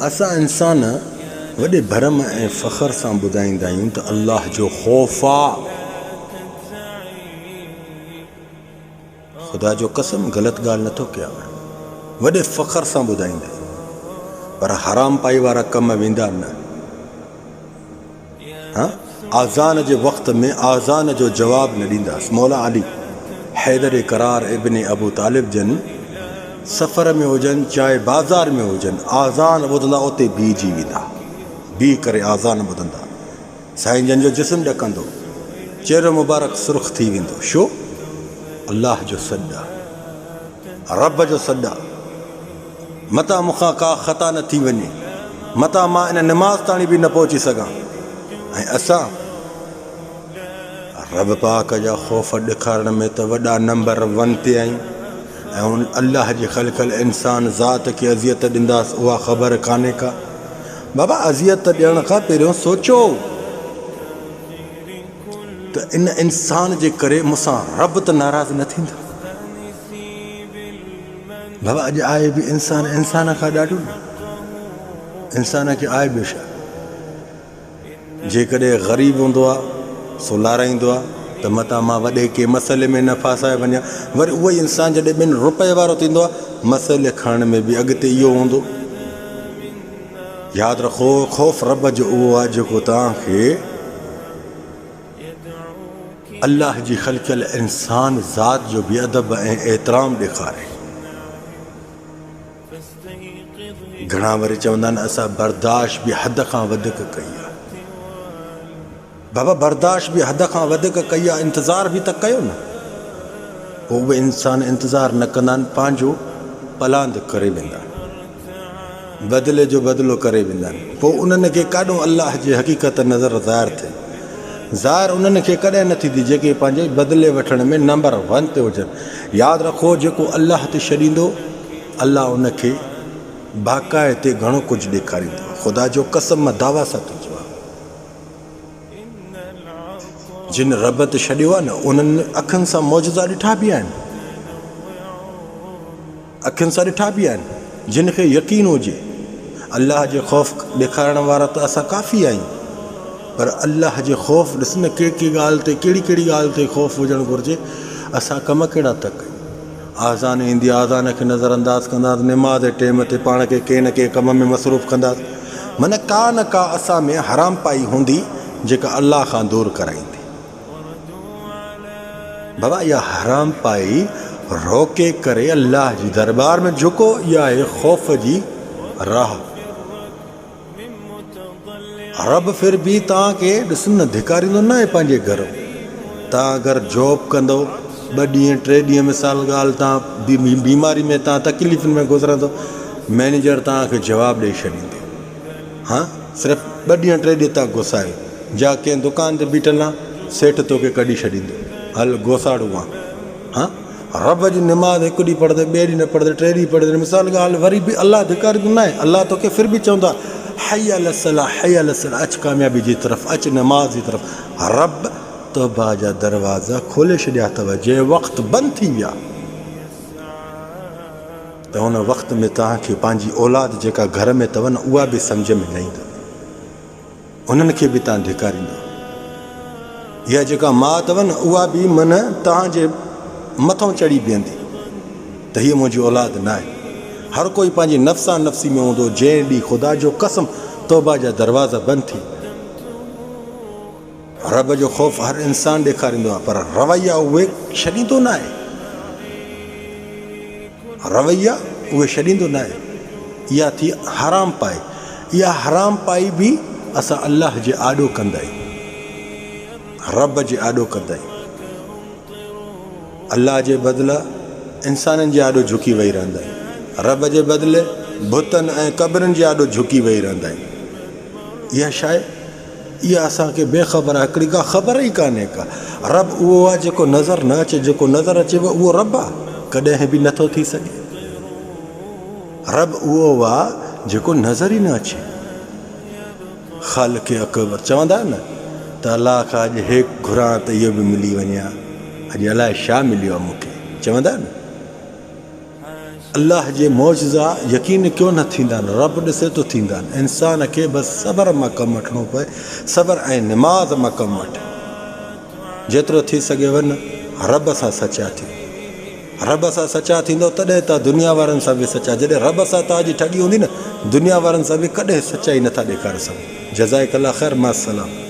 असां इंसान वॾे भरम ऐं फ़ख्र सां ॿुधाईंदा आहियूं त अल्लाह जो ख़ौफ़ आहे। ख़ुदा जो कसम ग़लति ॻाल्हि नथो कयां, वॾे फ़ख्र सां ॿुधाईंदा आहियूं, पर हराम पाई वारा कम वेंदा न। आज़ान जे वक़्त में आज़ान जो जवाबु न ॾींदासीं। मौला अली हैदर करार इब्न अबू तालिब जन सफ़र में हुजनि चाहे बाज़ार में हुजनि, आज़ान ॿुधंदा उते बीहजी वेंदा, बीह करे आज़ान ॿुधंदा। साईं जन जो जिस्म ॾकंदो, चेहरो मुबारक सुर्ख़ थी वेंदो। छो? अल्लाह जो सॾु आहे, रब जो सॾु आहे। मतां मूंखां का ख़ता न थी वञे, मतां मां इन निमाज़ ताणी बि न पहुची सघां। ऐं असां रब पाक जा ख़ौफ़ ॾेखारण में त वॾा नंबर 1 ते आहियूं। ऐं उन अल्लाह जे ख़लक़ल इंसान ज़ात खे अज़ियत ॾींदासीं, उहा ख़बर कान्हे का। बाबा अज़ियत ॾियण खां पहिरियों सोचो त इन इंसान जे करे मूंसां रब त नाराज़ न थींदो। बाबा अॼु आहे बि इंसान इंसान खां ॾाढो न, इंसान खे आहे ॿियो छा? जेकॾहिं ग़रीब हूंदो आहे सो लाराईंदो आहे त मतां मां वॾे के मसइले में न फासाए वञा। वरी उहो ई इंसान जॾहिं ॿिनि रुपए वारो थींदो आहे, मसइले खणण में बि अॻिते इहो हूंदो। यादि रखो, ख़ौफ़ रब जो उहो आहे जेको तव्हांखे अल्लाह जी ख़लक़ल इंसान ज़ात जो बि अदब ऐं एतिराम ॾेखारे। घणा वरी चवंदा आहिनि असां बर्दाश्त बि हद खां वधीक कई आहे। बाबा बर्दाश्त बि हद खां वधीक कई आहे, इंतज़ार बि त कयो न। पोइ उहे इंसान इंतज़ार न कंदा आहिनि, पंहिंजो पलांद करे वेंदा आहिनि, बदिले जो बदिलो करे वेंदा आहिनि। पोइ उन्हनि खे काॾो अल्लाह जी हक़ीक़त नज़र ज़ाहिर थिए। ज़ाहिर उन्हनि खे कॾहिं न थींदी जेके पंहिंजे बदिले वठण में नंबर 1 ते हुजनि। यादि रखो, जेको अल्लाह ते छॾींदो, अल्लाह उनखे बाक़ाइदे घणो कुझु ॾेखारींदो। ख़ुदा जो कसम मां दावा सां थो चवां, जिन रब ते छॾियो आहे न, उन्हनि अखियुनि सां मौजज़ा ॾिठा बि आहिनि, अखियुनि सां ॾिठा बि आहिनि। जिन खे यकीन हुजे, अल्लाह जे ख़ौफ़ ॾेखारण वारा त असां काफ़ी आहियूं, पर अल्लाह जे ख़ौफ़ ॾिस न, कहिड़ी ॻाल्हि ते कहिड़ी ॻाल्हि ते ख़ौफ़ हुजणु घुरिजे। असां कम कहिड़ा था कयूं? आज़ान ईंदी, आज़ान खे नज़रअंदाज़ कंदासीं, निमाज़ जे टाइम ते पाण खे कंहिं न कंहिं कम में मसरूफ़ कंदासीं। माना का न का असां में हराम पाई हूंदी जेका अल्लाह खां दूरि कराईंदी। बाबा इहा हराम पाई रोके करे अल्लाह जी दरबार में झुको, इहा आहे ख़ौफ़ जी राह। रब फिर बि तव्हांखे ॾिस न धिकारींदो न आहे पंहिंजे घर। तव्हां अगरि जॉब कंदो, 2 ॾींहं 3 ॾींहं मिसाल ॻाल्हि, तव्हां बीमारी में, तव्हां तकलीफ़ुनि में गुज़रंदो, मैनेजर तव्हांखे जवाबु ॾेई छॾींदो। हा, सिर्फ़ु 2 ॾींहं 3 ॾींहं तव्हां घुसायो, जा कंहिं दुकान ते बीठल आहे, सेठ तोखे कढी छॾींदो, हल घोसाड़ू आहे। हा, रब जी निमाज़ 1 ॾींहुं पढ़ंदे, 2 ॾींहं न पढ़ंदे, 3 ॾींहं पढ़ंदे, मिसाल ॻाल्हि वरी बि अल्लाह धिकारींदो न आहे। अल्लाह तोखे फिर बि चवंदा, हय अल सलाह, हय अल सलाह, अच कामयाबी जी तरफ़, अच नमाज़ जी तरफ़। रब तौबा जा दरवाज़ा खोले छॾिया अथव। जंहिं वक़्तु बंदि थी विया त हुन वक़्त में तव्हांखे पंहिंजी औलाद जेका घर में अथव न, उहा बि सम्झ में न ईंदव, उन्हनि खे बि तव्हां धिकारींदव। इहा जेका माउ अथव न, उहा बि मन तव्हांजे मथां चढ़ी बीहंदी त हीअ मुंहिंजी औलाद न आहे। हर कोई पंहिंजी नफ़्सा नफ़्सी में हूंदो। जंहिं ॾींहुं ख़ुदा जो कसम तौबा जा दरवाज़ा बंदि थी, रब जो ख़ौफ़ हर इंसान ॾेखारींदो आहे, पर रवैया उहे छॾींदो न आहे। रवैया उहे छॾींदो न आहे। इहा थी हराम पाई। इहा हराम पाई बि असां अल्लाह जे आॾो कंदा आहियूं, रब जे आॾो कंदा आहियूं। अल्लाह जे बदिला इंसाननि जे आॾो झुकी वेही रहंदा आहियूं, रब जे बदिले बुतनि ऐं क़बरनि जे आॾो झुकी वेही रहंदा आहियूं। इहा छा आहे? इहा असांखे बेख़बर आहे, हिकिड़ी का ख़बर ई कान्हे का। रब उहो आहे जेको नज़र न अचे, जेको नज़र अचेव उहो रब आहे, कॾहिं बि नथो थी सघे। रब उहो आहे जेको नज़र ई न अचे। ख़ालिक़ अकबर चवंदा न त अलाह खां अॼु हे घुरां त इहो बि मिली वञे, अॼु अलाए छा मिलियो आहे मूंखे, चवंदा न। अल्लाह जे मौजज़ा यकीन क्यों न थींदा आहिनि, रब ॾिसे तो थींदा आहिनि। इंसान खे बसि सबर मां कमु वठिणो पए, सबर ऐं निमाज़ मां कमु वठे। जेतिरो थी सघे वञ रब सां सचा थी, रब सां सचा थींदो तॾहिं तव्हां दुनिया वारनि सां बि सचा। जॾहिं रब सां तव्हांजी ठगी हूंदी न, दुनिया वारनि सां बि कॾहिं सचाई नथा ॾेखारे सघो। जज़ाकल्लाह ख़ैर, मां सलाम।